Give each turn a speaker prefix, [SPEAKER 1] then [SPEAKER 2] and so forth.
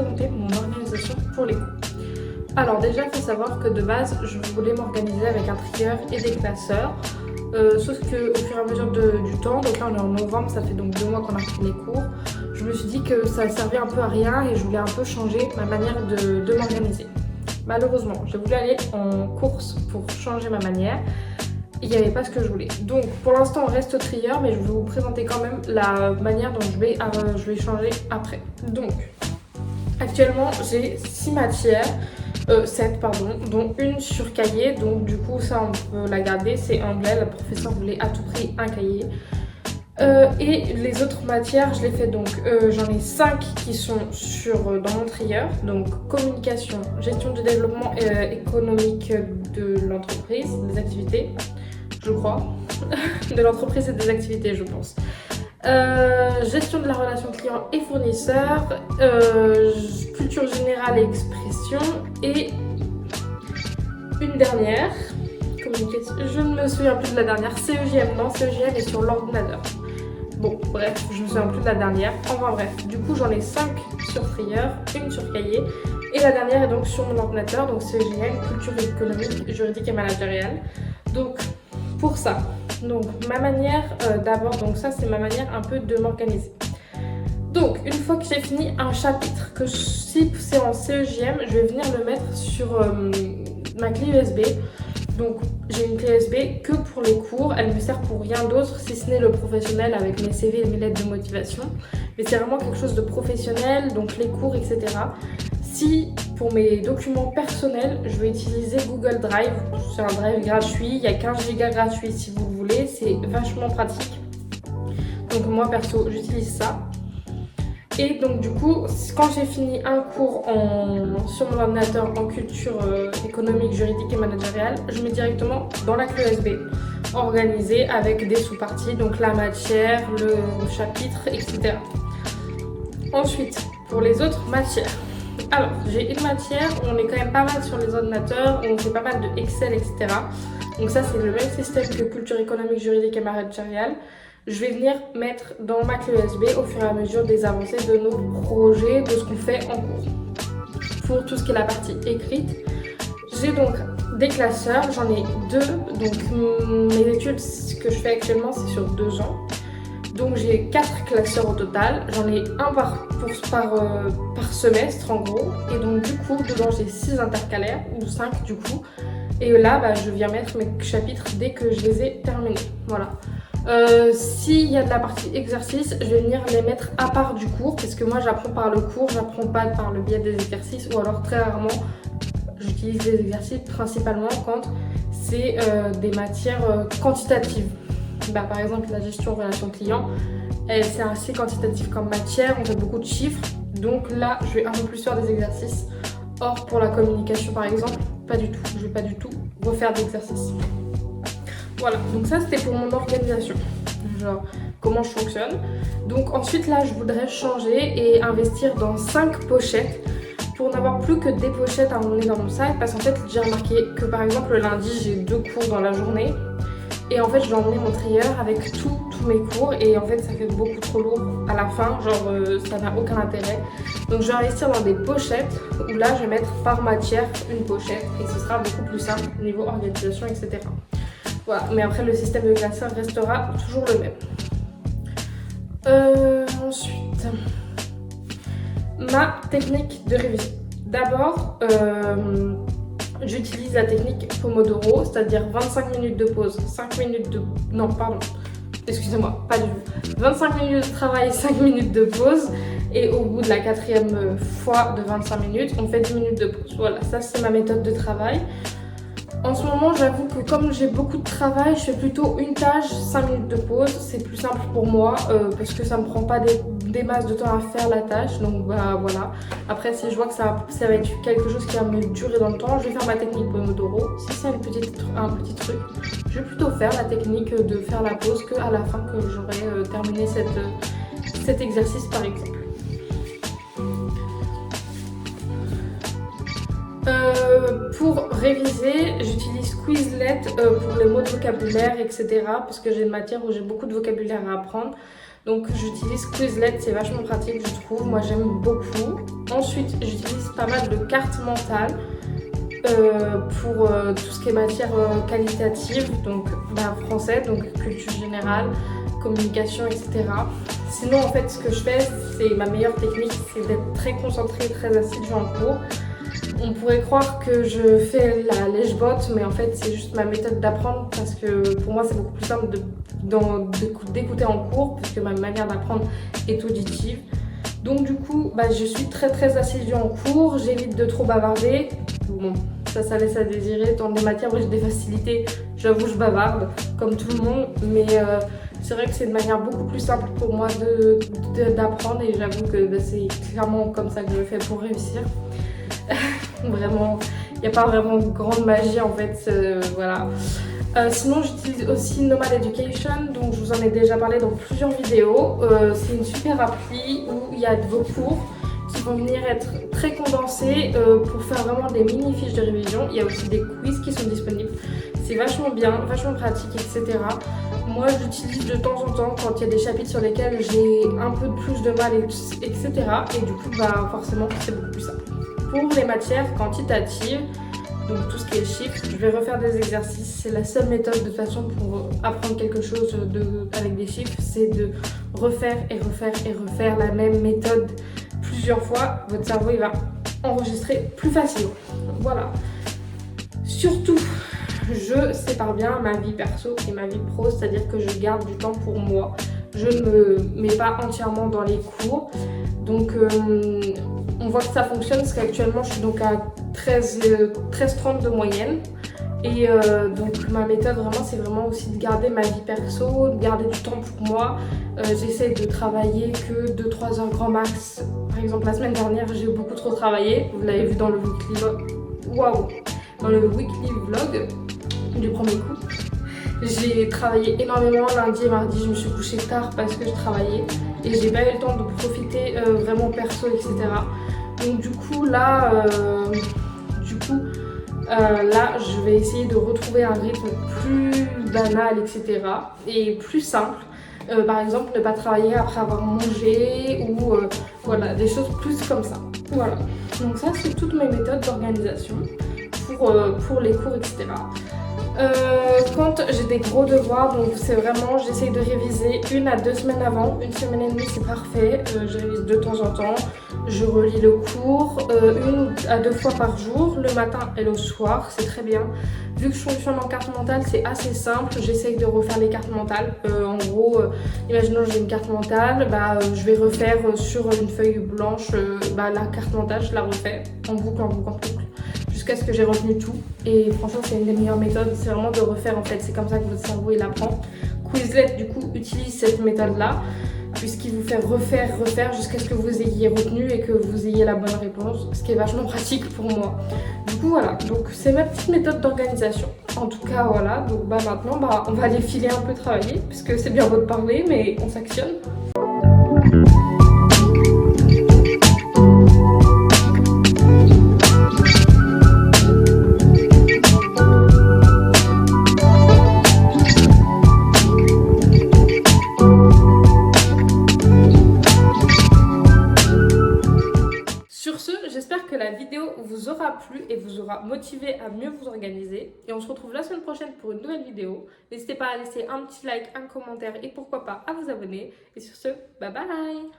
[SPEAKER 1] présenter mon organisation pour les cours. Alors déjà, il faut savoir que de base, je voulais m'organiser avec un trieur et des classeurs. Sauf qu'au fur et à mesure du temps, donc là on est en novembre, ça fait donc 2 mois qu'on a pris les cours, je me suis dit que ça servait un peu à rien et je voulais un peu changer ma manière de m'organiser. Malheureusement, j'ai voulu aller en course pour changer ma manière. Il n'y avait pas ce que je voulais. Donc pour l'instant on reste au trieur, mais je vais vous présenter quand même la manière dont je vais changer après. Donc actuellement j'ai 6 matières, 7 pardon, dont une sur cahier, donc du coup ça on peut la garder, c'est anglais, le professeur voulait à tout prix un cahier. Et les autres matières, je les fais donc, j'en ai 5 qui sont dans mon trieur, donc communication, gestion du développement économique de l'entreprise, des activités, je crois, de l'entreprise et des activités je pense. Gestion de la relation client et fournisseur, culture générale et expression, et une dernière, communication, je ne me souviens plus de la dernière, CEJM, non, CEJM est sur l'ordinateur. Bon, bref, je me souviens plus de la dernière. Enfin bref, du coup j'en ai 5 sur trieur, une sur cahier, et la dernière est donc sur mon ordinateur, donc CEJM, culture économique, juridique et managériale. Donc pour ça, donc ma manière d'abord, donc ça c'est ma manière un peu de m'organiser. Donc une fois que j'ai fini un chapitre, que si c'est en CEJM, je vais venir le mettre sur ma clé USB. Donc j'ai une clé USB que pour les cours, elle ne me sert pour rien d'autre si ce n'est le professionnel avec mes CV et mes lettres de motivation. Mais c'est vraiment quelque chose de professionnel, donc les cours, etc. Si pour mes documents personnels, je vais utiliser Google Drive, c'est un drive gratuit, il y a 15 Go gratuit si vous le voulez, c'est vachement pratique. Donc moi perso, j'utilise ça. Et donc du coup, quand j'ai fini un cours sur mon ordinateur en culture économique, juridique et managériale, je mets directement dans la clé USB, organisée avec des sous-parties, donc la matière, le chapitre, etc. Ensuite, pour les autres matières. Alors, j'ai une matière où on est quand même pas mal sur les ordinateurs, où on fait pas mal de Excel, etc. Donc ça, c'est le même système que culture économique, juridique et managériale. Je vais venir mettre dans ma clé USB au fur et à mesure des avancées de nos projets, de ce qu'on fait en cours. Pour tout ce qui est la partie écrite, j'ai donc des classeurs, j'en ai 2. Donc mes études, ce que je fais actuellement, c'est sur 2 ans. Donc j'ai 4 classeurs au total, j'en ai un par semestre en gros. Et donc du coup, dedans j'ai 6 intercalaires, ou 5 du coup. Et là, je viens mettre mes chapitres dès que je les ai terminés. Voilà. S'il y a de la partie exercice, je vais venir les mettre à part du cours parce que moi j'apprends par le cours, j'apprends pas par le biais des exercices, ou alors très rarement j'utilise des exercices principalement quand c'est des matières quantitatives. Par exemple la gestion relation client, c'est assez quantitatif comme matière, on fait beaucoup de chiffres, donc là je vais un peu plus faire des exercices. Or pour la communication par exemple, pas du tout, je vais pas du tout refaire d'exercices. Voilà, donc ça c'était pour mon organisation, genre comment je fonctionne. Donc ensuite là je voudrais changer et investir dans 5 pochettes pour n'avoir plus que des pochettes à emmener dans mon sac, parce qu'en fait j'ai remarqué que par exemple le lundi j'ai 2 cours dans la journée et en fait je vais emmener mon trieur avec tous mes cours et en fait ça fait beaucoup trop lourd à la fin, genre ça n'a aucun intérêt. Donc je vais investir dans des pochettes où là je vais mettre par matière une pochette et ce sera beaucoup plus simple niveau organisation, etc. Voilà, mais après le système de classeur restera toujours le même. Ensuite, ma technique de révision. D'abord, j'utilise la technique Pomodoro, c'est-à-dire 25 minutes de pause, 5 minutes de... Non, pardon, excusez-moi, pas du tout. 25 minutes de travail, 5 minutes de pause. Et au bout de la 4e fois de 25 minutes, on fait 10 minutes de pause. Voilà, ça c'est ma méthode de travail. En ce moment, j'avoue que comme j'ai beaucoup de travail, je fais plutôt une tâche, 5 minutes de pause. C'est plus simple pour moi parce que ça me prend pas des masses de temps à faire la tâche. Donc voilà. Après, si je vois que ça va être quelque chose qui va me durer dans le temps, je vais faire ma technique Pomodoro. Si c'est un petit truc, je vais plutôt faire la technique de faire la pause qu'à la fin que j'aurai terminé cet exercice par exemple. Pour réviser, j'utilise Quizlet pour les mots de vocabulaire, etc. Parce que j'ai une matière où j'ai beaucoup de vocabulaire à apprendre. Donc j'utilise Quizlet, c'est vachement pratique je trouve, moi j'aime beaucoup. Ensuite j'utilise pas mal de cartes mentales pour tout ce qui est matière qualitative, donc français, donc culture générale, communication, etc. Sinon en fait ce que je fais, c'est ma meilleure technique, c'est d'être très concentrée, très assidue en cours. On pourrait croire que je fais la lèche-botte, mais en fait c'est juste ma méthode d'apprendre parce que pour moi c'est beaucoup plus simple d'écouter en cours puisque ma manière d'apprendre est auditive. Donc du coup je suis très assidue en cours, j'évite de trop bavarder. Bon, ça laisse à désirer, dans des matières où j'ai des facilités, j'avoue je bavarde comme tout le monde, mais c'est vrai que c'est une manière beaucoup plus simple pour moi d'apprendre et j'avoue que c'est clairement comme ça que je fais pour réussir. Vraiment, il n'y a pas vraiment de grande magie en fait, voilà. Sinon j'utilise aussi Nomad Education, donc je vous en ai déjà parlé dans plusieurs vidéos. C'est une super appli où il y a vos cours qui vont venir être très condensés pour faire vraiment des mini fiches de révision. Il y a aussi des quiz qui sont disponibles. C'est vachement bien, vachement pratique, etc. Moi j'utilise de temps en temps quand il y a des chapitres sur lesquels j'ai un peu plus de mal, etc. Et du coup forcément c'est beaucoup plus simple. Pour les matières quantitatives, donc tout ce qui est chiffres, je vais refaire des exercices. C'est la seule méthode de toute façon pour apprendre quelque chose avec des chiffres, c'est de refaire la même méthode plusieurs fois. Votre cerveau il va enregistrer plus facilement. Voilà. Surtout, je sépare bien ma vie perso et ma vie pro, c'est-à-dire que je garde du temps pour moi. Je ne me mets pas entièrement dans les cours. Donc on voit que ça fonctionne parce qu'actuellement je suis donc à 13,30 de moyenne. Et donc ma méthode vraiment c'est vraiment aussi de garder ma vie perso, de garder du temps pour moi. J'essaie de travailler que 2-3 heures grand max. Par exemple la semaine dernière j'ai beaucoup trop travaillé, vous l'avez vu dans le weekly vlog. Waouh, dans le weekly vlog du premier coup. J'ai travaillé énormément lundi et mardi, je me suis couchée tard parce que je travaillais et j'ai pas eu le temps de profiter vraiment perso, etc. Donc du coup là, je vais essayer de retrouver un rythme plus banal, etc. et plus simple. Par exemple, ne pas travailler après avoir mangé ou voilà, des choses plus comme ça. Voilà, donc ça c'est toutes mes méthodes d'organisation pour les cours, etc. Quand j'ai des gros devoirs, donc c'est vraiment, j'essaye de réviser 1 à 2 semaines avant. 1 semaine et demie c'est parfait, je révise de temps en temps. Je relis le cours 1 à 2 fois par jour, le matin et le soir, c'est très bien. Vu que je fonctionne en carte mentale, c'est assez simple, j'essaye de refaire les cartes mentales. En gros, imaginons j'ai une carte mentale, je vais refaire sur une feuille blanche la carte mentale, je la refais en boucle, jusqu'à ce que j'ai retenu tout. Et franchement c'est une des meilleures méthodes, c'est vraiment de refaire en fait, c'est comme ça que votre cerveau il apprend. Quizlet du coup utilise cette méthode là puisqu'il vous fait refaire jusqu'à ce que vous ayez retenu et que vous ayez la bonne réponse, ce qui est vachement pratique pour moi. Du coup voilà, donc c'est ma petite méthode d'organisation. En tout cas voilà, donc maintenant on va aller filer un peu travailler puisque c'est bien beau de parler mais on s'actionne. J'espère que la vidéo vous aura plu et vous aura motivé à mieux vous organiser. Et on se retrouve la semaine prochaine pour une nouvelle vidéo. N'hésitez pas à laisser un petit like, un commentaire et pourquoi pas à vous abonner. Et sur ce, bye bye!